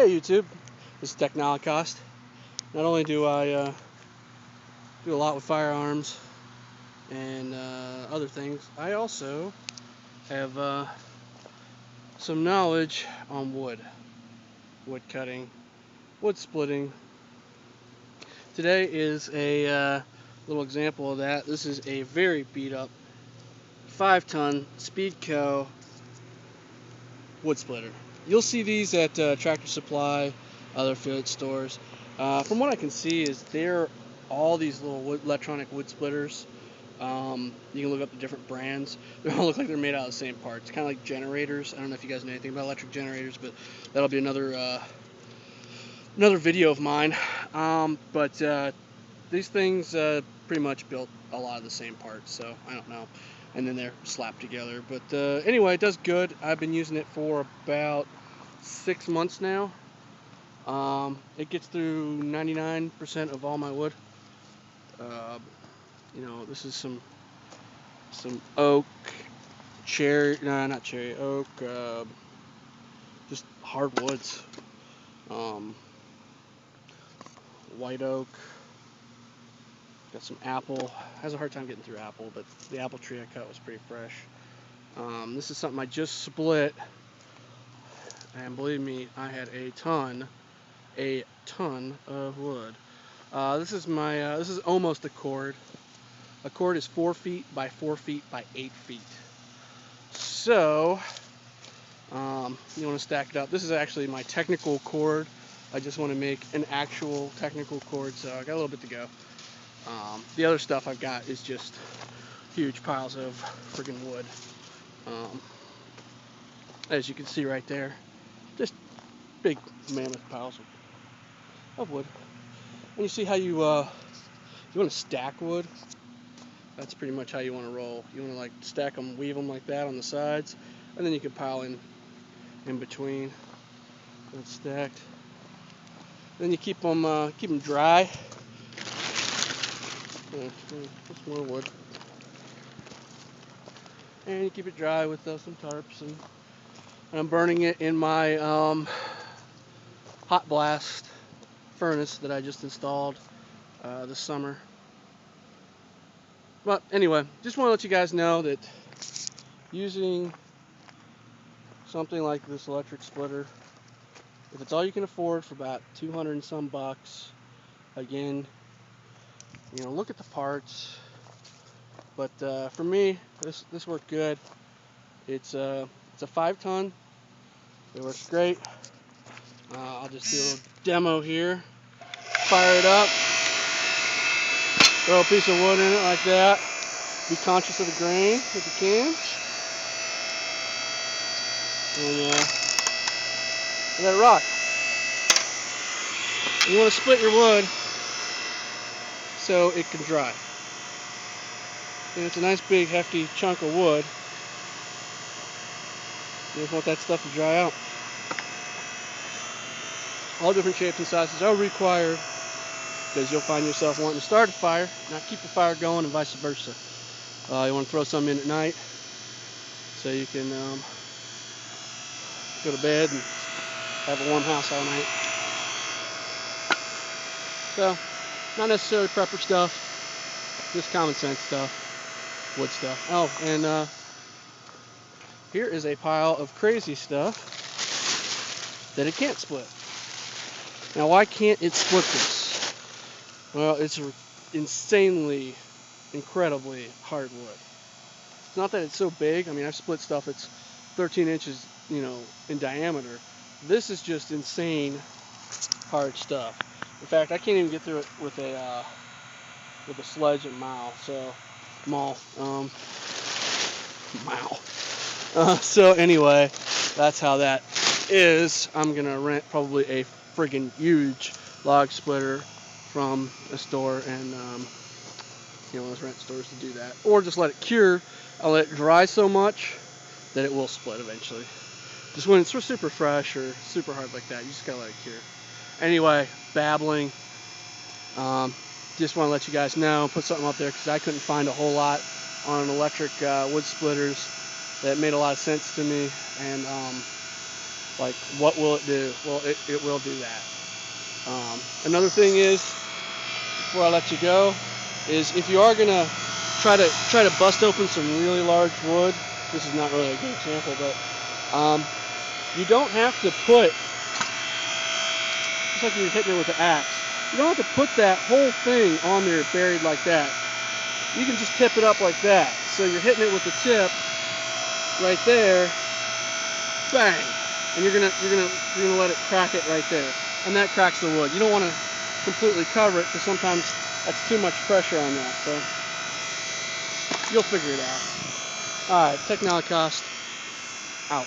Hey YouTube, this is Technolocost. Not only do I do a lot with firearms and other things, I also have some knowledge on wood cutting, wood splitting. Today is a little example of that. This is a very beat up 5-ton Speeco wood splitter. You'll see these at Tractor Supply, other field stores. From what I can see, is they're all these little electronic wood splitters. You can look up the different brands. They all look like they're made out of the same parts, kind of like generators. I don't know if you guys know anything about electric generators, but that'll be another video of mine. These things pretty much built a lot of the same parts, so I don't know. And then they're slapped together. But anyway, it does good. I've been using it for about 6 months now. It gets through 99% of all my wood. This is some oak, cherry, no, not cherry, oak, just hardwoods. White oak. Got some apple. Has a hard time getting through apple, but the apple tree I cut was pretty fresh. This is something I just split, and believe me, I had a ton of wood. This is almost a cord. A cord is 4 feet by 4 feet by 8 feet. So you want to stack it up. This is actually my technical cord. I just want to make an actual technical cord, so I got a little bit to go. The other stuff I've got is just huge piles of friggin' wood. As you can see right there, just big mammoth piles of wood. And you see how you want to stack wood? That's pretty much how you want to roll. You want to like stack them, weave them like that on the sides, and then you can pile in between. That's stacked. Then you keep them dry. Just more wood, and you keep it dry with some tarps, and I'm burning it in my hot blast furnace that I just installed this summer. But anyway, just want to let you guys know that using something like this electric splitter, if it's all you can afford for about 200 and some bucks, again, look at the parts. But for me, this worked good. It's a 5-ton. It works great. I'll just do a little demo here. Fire it up. Throw a piece of wood in it like that. Be conscious of the grain if you can. And let it rock. You want to split your wood so it can dry. And it's a nice big hefty chunk of wood. You just want that stuff to dry out. All different shapes and sizes are required, because you'll find yourself wanting to start a fire, not keep the fire going, and vice versa. You want to throw some in at night so you can go to bed and have a warm house all night. So, not necessarily prepper stuff, just common sense stuff, wood stuff. Oh, and here is a pile of crazy stuff that it can't split. Now, why can't it split this? Well, it's insanely, incredibly hard wood. It's not that it's so big. I mean, I've split stuff that's 13 inches, in diameter. This is just insane hard stuff. In fact, I can't even get through it with a sledge and maul. So anyway, that's how that is. I'm gonna rent probably a friggin' huge log splitter from a store, and let's rent stores to do that, or just let it cure. I'll let it dry so much that it will split eventually. Just when it's super fresh or super hard like that, you just gotta let it cure. Anyway, babbling. Just want to let you guys know, put something up there, because I couldn't find a whole lot on electric wood splitters that made a lot of sense to me. And Like, what will it do? Well, it will do that. Another thing is, before I let you go, is if you are gonna try to bust open some really large wood, this is not really a good example, but you don't have to put, just like you're hitting it with the axe, you don't have to put that whole thing on there buried like that. You can just tip it up like that. So you're hitting it with the tip right there, bang, and you're gonna let it crack it right there, and that cracks the wood. You don't want to completely cover it because sometimes that's too much pressure on that. So you'll figure it out. All right, Technolocost out.